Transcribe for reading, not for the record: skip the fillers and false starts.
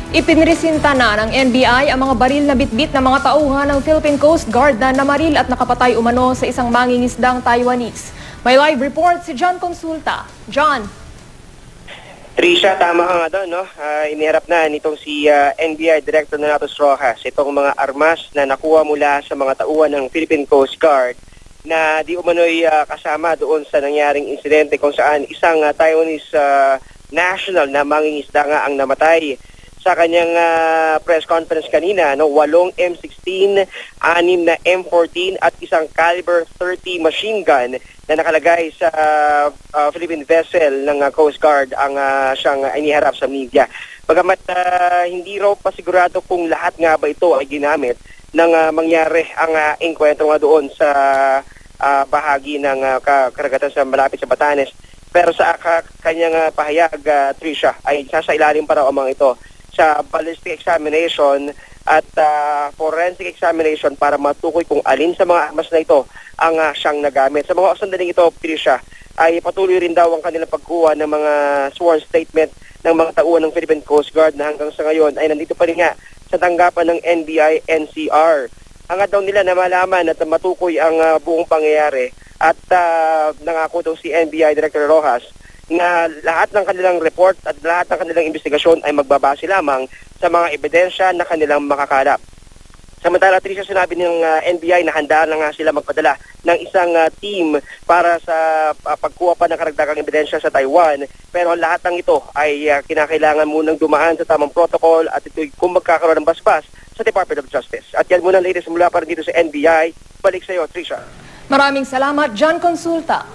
Ipinresinta na ng NBI ang mga baril na bitbit ng mga tauhan ng Philippine Coast Guard na namaril at nakapatay umano sa isang mangingisdang Taiwanese. May live report si John Consulta. John. Trisha, tama ka nga doon, no? Iniharap na nitong si NBI Director Donatus Rojas itong mga armas na nakuha mula sa mga tauhan ng Philippine Coast Guard na di umano'y kasama doon sa nangyaring insidente kung saan isang Taiwanese national na mangingisda nga ang namatay. Sa kanyang press conference kanina, no, 8 M16, 6 na M14 at isang caliber 30 machine gun na nakalagay sa Philippine vessel ng Coast Guard ang siyang iniharap sa media. Bagamat hindi raw pa sigurado kung lahat nga ba ito ay ginamit nang mangyari ang engkwentro nga doon sa bahagi ng karagatan sa malapit sa Batanes. Pero sa kanyang pahayag, Trisha, ay sasailalim pa raw ang mga ito sa ballistic examination at forensic examination para matukoy kung alin sa mga armas na ito ang siyang nagamit. Sa mga sandaling ito, Trisha, ay patuloy rin daw ang kanilang pagkuha ng mga sworn statement ng mga tauhan ng Philippine Coast Guard na hanggang sa ngayon ay nandito pa rin nga sa tanggapan ng NBI-NCR. Hangad daw nila na malaman at matukoy ang buong pangyayari at nangako daw si NBI Director Rojas na lahat ng kanilang report at lahat ng kanilang investigasyon ay magbabase lamang sa mga ebidensya na kanilang makakalap. Samantala, Trisha, sinabi ng NBI na handa na nga sila magpadala ng isang team para sa pagkuha pa ng karagdagang ebidensya sa Taiwan. Pero lahat ng ito ay kinakailangan munang dumaan sa tamang protocol at ito'y kung magkakaroon ng basbas sa Department of Justice. At yan muna, ladies, mula pa rin dito sa NBI. Balik sa iyo, Trisha. Maraming salamat, John Consulta.